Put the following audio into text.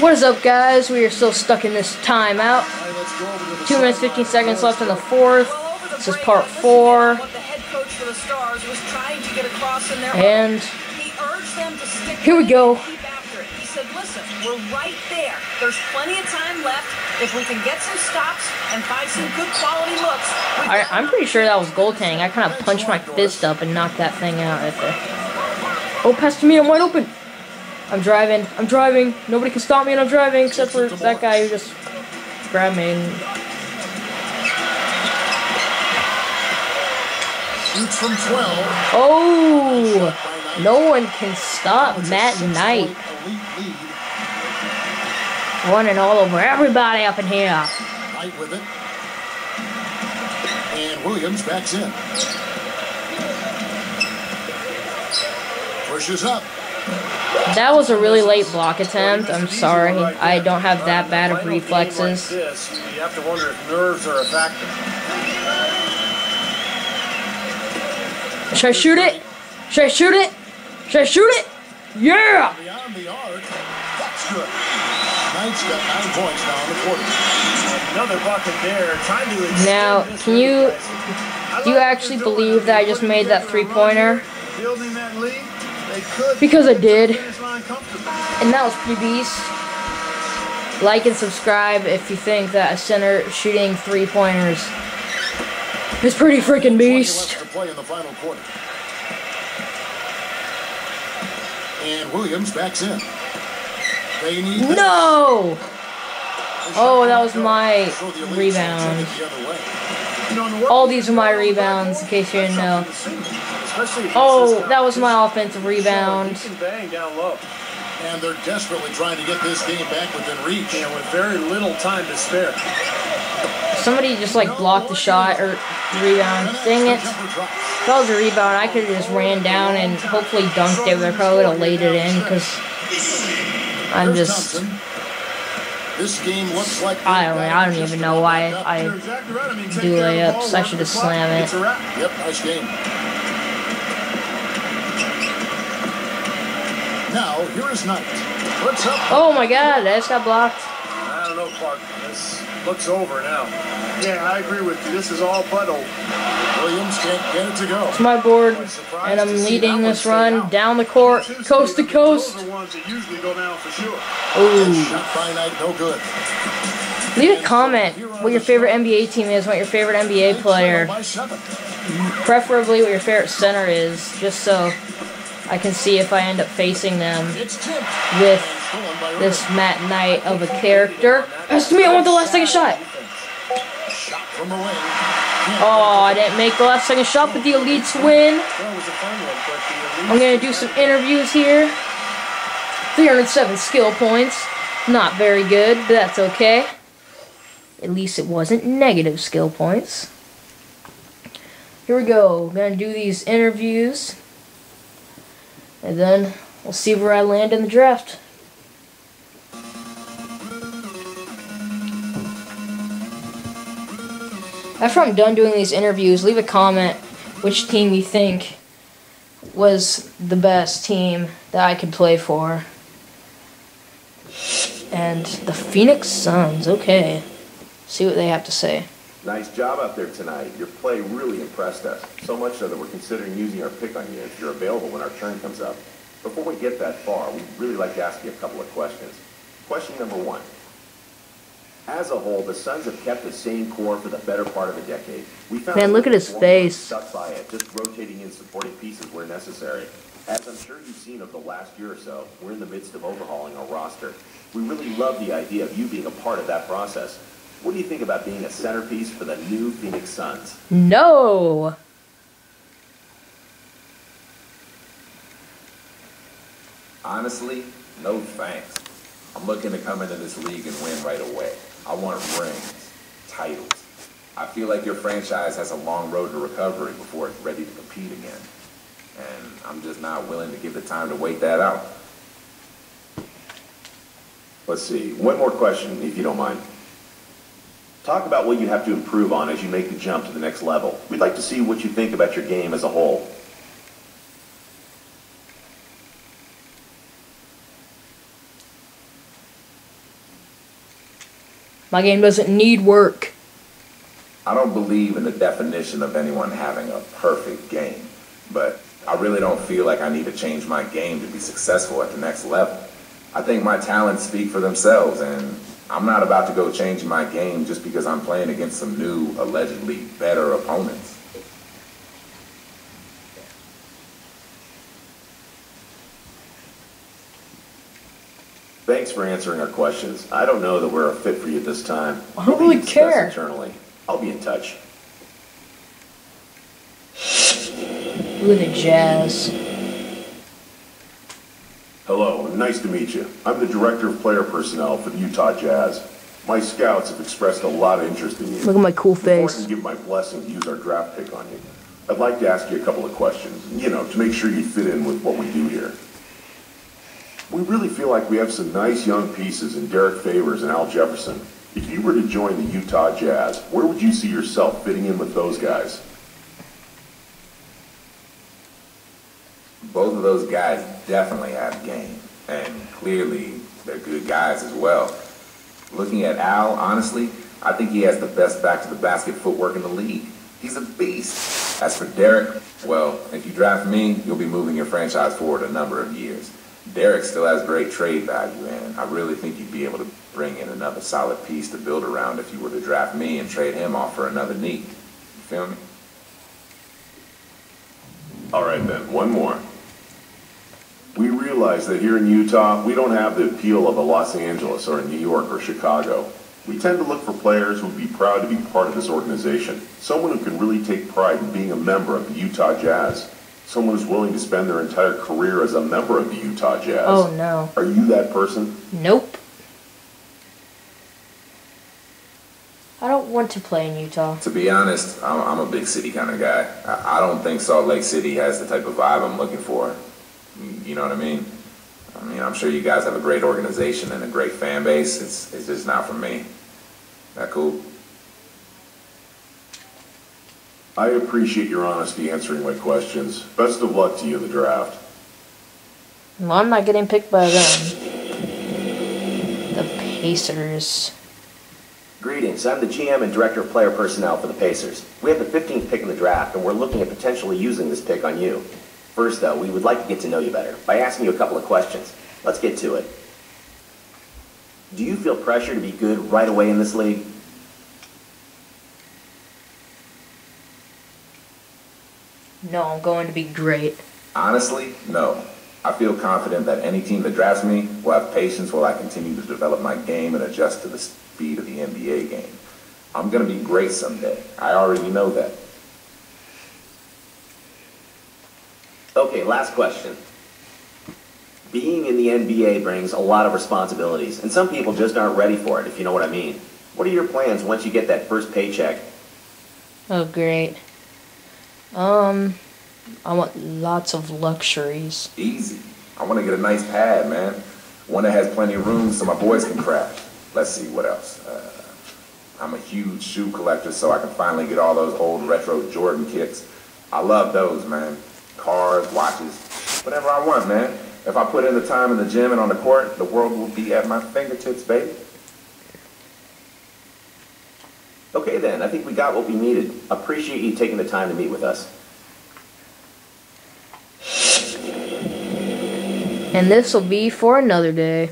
What is up, guys? We are still stuck in this timeout. 2 minutes 15 seconds left in the fourth. This is part 4. And here we go. He said, listen, we're right there. There's plenty of time left. If we can get some stops and find some good quality looks. I'm pretty sure that was goaltending. I kind of punched my fist up and knocked that thing out right there. Oh, pass to me. I'm wide open. I'm driving. Nobody can stop me, and I'm driving except for that guy who just grabbed me. From 12. Oh, no one can stop Matt Knight. Running all over everybody up in here. Knight with it. And Williams backs in. Pushes up. That was a really late block attempt. I'm sorry. I don't have that bad of reflexes. You have to wonder if nerves are a factor. Should I shoot it? Should I shoot it? Should I shoot it? Yeah! Beyond the arc. That's good. Knight's got 9 points now in the quarter. Another bucket there. Trying to extend Now, do you actually believe that I just made that 3-pointer? Building that lead. Because I did. And that was pretty beast. Like and subscribe if you think that a center shooting 3-pointers is pretty freaking beast. Play in the final quarter. And Williams backs in. They need no! Oh, that was my rebound. All these are my rebounds, in case you didn't know. Oh, that was my offensive rebound. And they're desperately trying to get this game back within reach. And with very little time to spare. Somebody just like blocked the shot or rebound. Dang it. If that was a rebound, I could have just ran down and hopefully dunked it, but I probably would have laid it in because I'm just... This game looks like I don't even know why I do layups. I should just slam it. Yep, nice game. Now, here is Knight. Oh my god, I just got blocked. I don't know, Clark. This looks over now. Yeah, I agree with you. This is all but over. Williams can't get it to go. It's my board, and I'm leading this run down the court, coast to coast. Ooh. Shot by Knight, no good. Leave a comment what your favorite NBA team is, what your favorite NBA player, preferably what your favorite center is, just so I can see if I end up facing them with this Matt Knight of a character. Pass to me, I want the last second shot. Oh, I didn't make the last second shot, but the Elites win. I'm going to do some interviews here. 307 skill points. Not very good, but that's okay. At least it wasn't negative skill points. Here we go. I'm going to do these interviews. And then we'll see where I land in the draft. After I'm done doing these interviews, leave a comment which team you think was the best team that I could play for. And the Phoenix Suns, okay. See what they have to say. Nice job out there tonight. Your play really impressed us. So much so that we're considering using our pick on you if you're available when our turn comes up. Before we get that far, we'd really like to ask you a couple of questions. Question number 1. As a whole, the Suns have kept the same core for the better part of a decade. We found Man, look at his face. Stuck by it, just rotating in supporting pieces where necessary. As I'm sure you've seen over the last year or so, we're in the midst of overhauling our roster. We really love the idea of you being a part of that process. What do you think about being a centerpiece for the new Phoenix Suns? No. Honestly, no thanks. I'm looking to come into this league and win right away. I want rings, titles. I feel like your franchise has a long road to recovery before it's ready to compete again. And I'm just not willing to give the time to wait that out. Let's see. One more question, if you don't mind. Talk about what you have to improve on as you make the jump to the next level. We'd like to see what you think about your game as a whole. My game doesn't need work. I don't believe in the definition of anyone having a perfect game, but I really don't feel like I need to change my game to be successful at the next level. I think my talents speak for themselves, and I'm not about to go changing my game just because I'm playing against some new, allegedly better opponents. Thanks for answering our questions. I don't know that we're a fit for you this time. I don't really We'll discuss care. Internally. I'll be in touch. Look at the Jazz. Hello, and nice to meet you. I'm the Director of Player Personnel for the Utah Jazz. My scouts have expressed a lot of interest in you. Look at my cool Before I face. can give my blessing to use our draft pick on you, I'd like to ask you a couple of questions, to make sure you fit in with what we do here. We really feel like we have some nice young pieces in Derek Favors and Al Jefferson. If you were to join the Utah Jazz, where would you see yourself fitting in with those guys? Both of those guys definitely have game, and clearly they're good guys as well. Looking at Al, honestly, I think he has the best back-to-the-basket footwork in the league. He's a beast. As for Derek, well, if you draft me, you'll be moving your franchise forward a number of years. Derek still has great trade value, and I really think you'd be able to bring in another solid piece to build around if you were to draft me and trade him off for another need. You feel me? All right then, one more. We realize that here in Utah, we don't have the appeal of a Los Angeles or a New York or Chicago. We tend to look for players who would be proud to be part of this organization. Someone who can really take pride in being a member of the Utah Jazz. Someone who's willing to spend their entire career as a member of the Utah Jazz. Oh no. Are you that person? Nope. I don't want to play in Utah. To be honest, I'm a big city kind of guy. I don't think Salt Lake City has the type of vibe I'm looking for. You know what I mean? I'm sure you guys have a great organization and a great fan base. It's just not for me. That cool? I appreciate your honesty answering my questions. Best of luck to you in the draft. Well, I'm not getting picked by them. The Pacers. Greetings, I'm the GM and Director of Player Personnel for the Pacers. We have the 15th pick in the draft, and we're looking at potentially using this pick on you. First, though, we would like to get to know you better by asking you a couple of questions. Let's get to it. Do you feel pressure to be good right away in this league? No, I'm going to be great. Honestly, no. I feel confident that any team that drafts me will have patience while I continue to develop my game and adjust to the speed of the NBA game. I'm going to be great someday. I already know that. Okay, last question. Being in the NBA brings a lot of responsibilities, and some people just aren't ready for it, if you know what I mean. What are your plans once you get that first paycheck? Oh, great. I want lots of luxuries. Easy. I want to get a nice pad, man. One that has plenty of room so my boys can crash. Let's see, what else? I'm a huge shoe collector, so I can finally get all those old retro Jordan kicks. I love those, man. Cars, watches, whatever I want, man. If I put in the time in the gym and on the court, the world will be at my fingertips, baby. Okay then, I think we got what we needed. Appreciate you taking the time to meet with us. And this will be for another day.